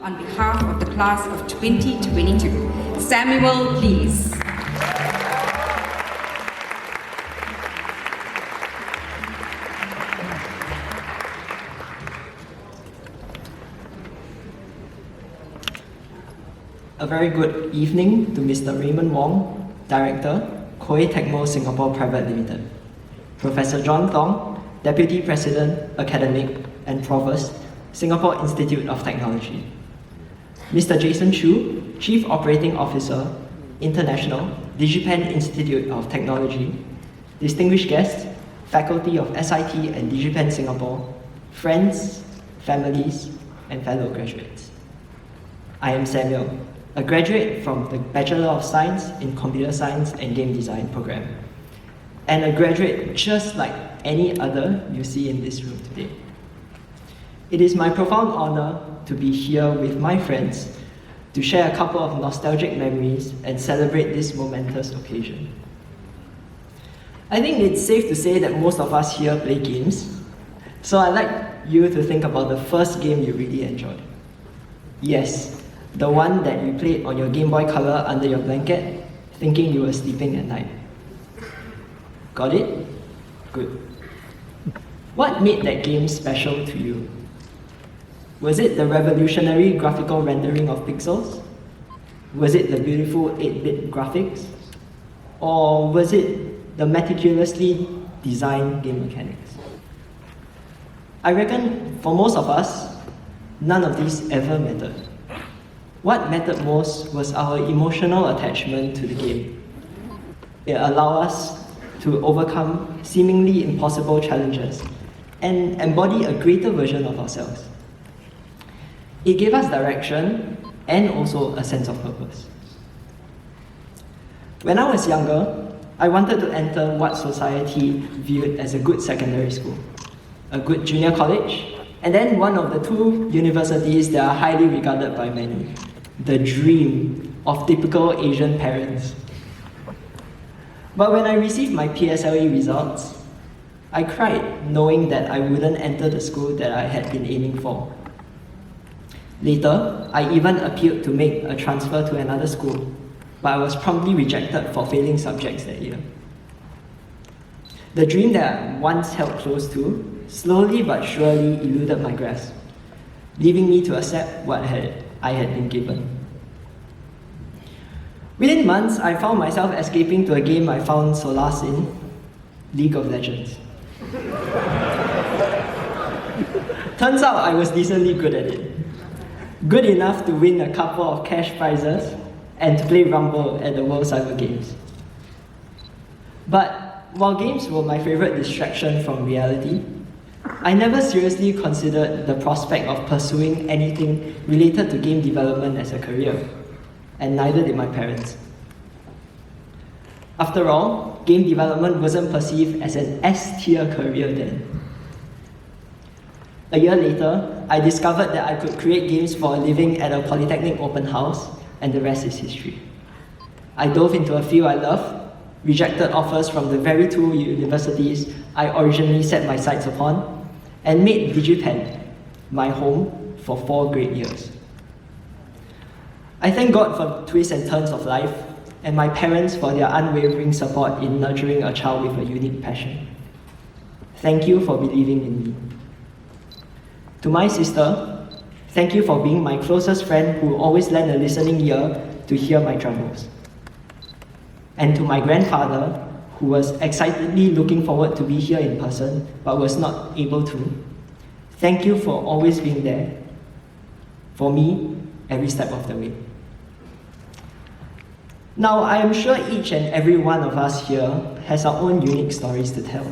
on behalf of the class of 2022. Samuel, please. A very good evening to Mr. Raymond Wong, Director, Koei Tecmo Singapore Private Limited, Professor John Thong, Deputy President, Academic and Provost, Singapore Institute of Technology, Mr. Jason Chu, Chief Operating Officer, International, DigiPen Institute of Technology, distinguished guests, faculty of SIT and DigiPen Singapore, friends, families, and fellow graduates. I am Samuel, a graduate from the Bachelor of Science in Computer Science and Game Design program, and a graduate just like any other you see in this room today. It is my profound honor to be here with my friends to share a couple of nostalgic memories and celebrate this momentous occasion. I think it's safe to say that most of us here play games, so I'd like you to think about the first game you really enjoyed. Yes, the one that you played on your Game Boy Color under your blanket, thinking you were sleeping at night. Got it? Good. What made that game special to you? Was it the revolutionary graphical rendering of pixels? Was it the beautiful 8-bit graphics? Or was it the meticulously designed game mechanics? I reckon for most of us, none of these ever mattered. What mattered most was our emotional attachment to the game. It allowed us to overcome seemingly impossible challenges and embody a greater version of ourselves. It gave us direction and also a sense of purpose. When I was younger, I wanted to enter what society viewed as a good secondary school, a good junior college, and then one of the two universities that are highly regarded by many, the dream of typical Asian parents. But when I received my PSLE results, I cried knowing that I wouldn't enter the school that I had been aiming for. Later, I even appealed to make a transfer to another school, but I was promptly rejected for failing subjects that year. The dream that I once held close to slowly but surely eluded my grasp, leaving me to accept what I had been given. Within months, I found myself escaping to a game I found solace in, League of Legends. Turns out I was decently good at it. Good enough to win a couple of cash prizes and to play Rumble at the World Cyber Games. But while games were my favorite distraction from reality, I never seriously considered the prospect of pursuing anything related to game development as a career, and neither did my parents. After all, game development wasn't perceived as an S-tier career then. A year later, I discovered that I could create games for a living at a polytechnic open house, and the rest is history. I dove into a field I love, rejected offers from the very two universities I originally set my sights upon, and made DigiPen my home for 4 great years. I thank God for the twists and turns of life, and my parents for their unwavering support in nurturing a child with a unique passion. Thank you for believing in me. To my sister, thank you for being my closest friend who always lent a listening ear to hear my troubles. And to my grandfather, who was excitedly looking forward to be here in person, but was not able to, thank you for always being there, for me, every step of the way. Now, I am sure each and every one of us here has our own unique stories to tell.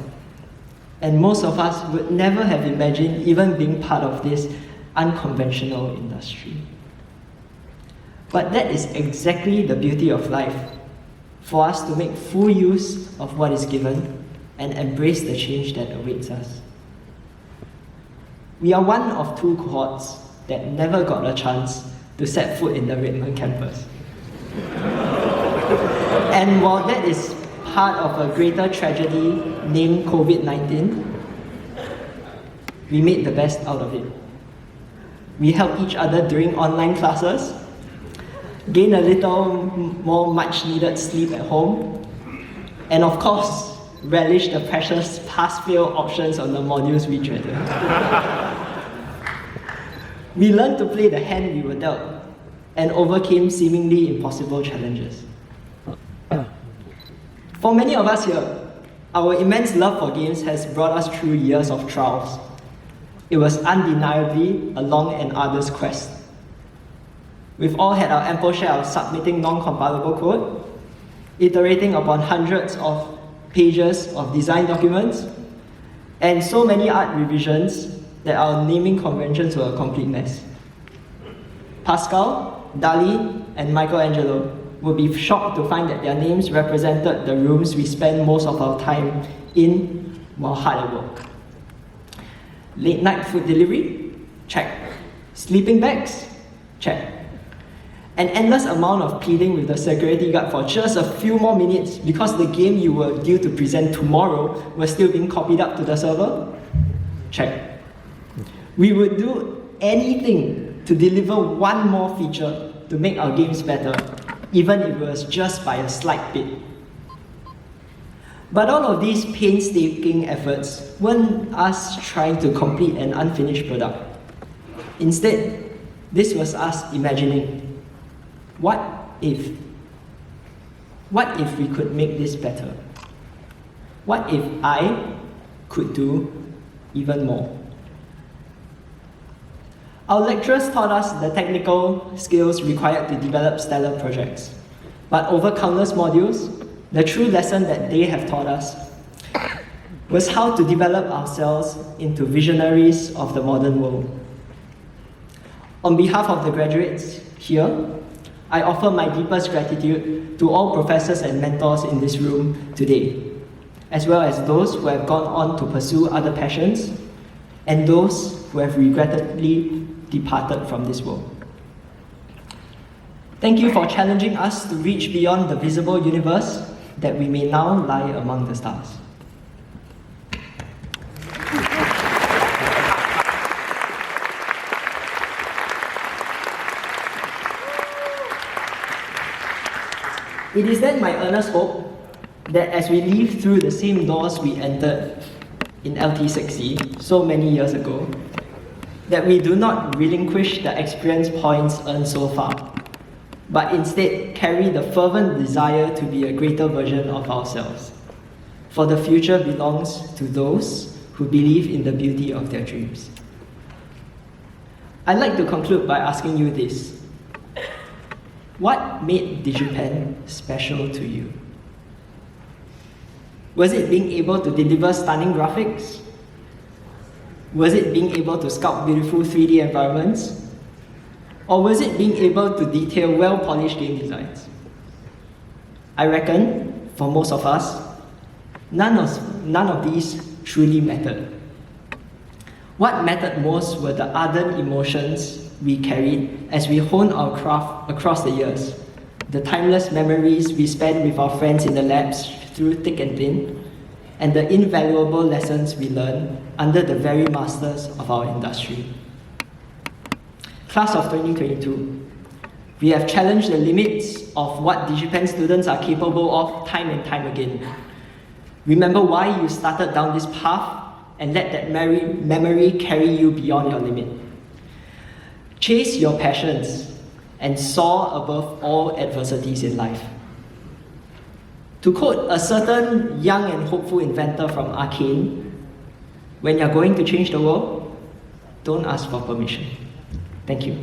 And most of us would never have imagined even being part of this unconventional industry. But that is exactly the beauty of life, for us to make full use of what is given and embrace the change that awaits us. We are one of 2 cohorts that never got a chance to set foot in the Redmond campus. And while that is part of a greater tragedy named COVID-19, we made the best out of it. We help each other during online classes, gain a little more much-needed sleep at home, and of course, relish the precious pass-fail options on the modules we dreaded. We learned to play the hand we were dealt and overcame seemingly impossible challenges. For many of us here, our immense love for games has brought us through years of trials. It was undeniably a long and arduous quest. We've all had our ample share of submitting non-compilable code, iterating upon hundreds of pages of design documents, and so many art revisions that our naming conventions were a complete mess. Pascal, Dali, and Michelangelo would be shocked to find that their names represented the rooms we spend most of our time in while hard at work. Late night food delivery? Check. Sleeping bags? Check. An endless amount of pleading with the security guard for just a few more minutes because the game you were due to present tomorrow was still being copied up to the server? Check. We would do anything to deliver one more feature to make our games better, even if it was just by a slight bit. But all of these painstaking efforts weren't us trying to complete an unfinished product. Instead, this was us imagining, what if? What if we could make this better? What if I could do even more? Our lecturers taught us the technical skills required to develop stellar projects. But over countless modules, the true lesson that they have taught us was how to develop ourselves into visionaries of the modern world. On behalf of the graduates here, I offer my deepest gratitude to all professors and mentors in this room today, as well as those who have gone on to pursue other passions, and those who have regrettably departed from this world. Thank you for challenging us to reach beyond the visible universe that we may now lie among the stars. It is then my earnest hope that as we leave through the same doors we entered in LT6C so many years ago, that we do not relinquish the experience points earned so far, but instead carry the fervent desire to be a greater version of ourselves. For the future belongs to those who believe in the beauty of their dreams. I'd like to conclude by asking you this. What made DigiPen special to you? Was it being able to deliver stunning graphics? Was it being able to sculpt beautiful 3D environments? Or was it being able to detail well-polished game designs? I reckon, for most of us, none of these truly mattered. What mattered most were the ardent emotions we carried as we honed our craft across the years, the timeless memories we spent with our friends in the labs through thick and thin, and the invaluable lessons we learned under the very masters of our industry. Class of 2022, we have challenged the limits of what DigiPen students are capable of time and time again. Remember why you started down this path and let that memory carry you beyond your limit. Chase your passions and soar above all adversities in life. To quote a certain young and hopeful inventor from Arcane, when you're going to change the world, don't ask for permission. Thank you.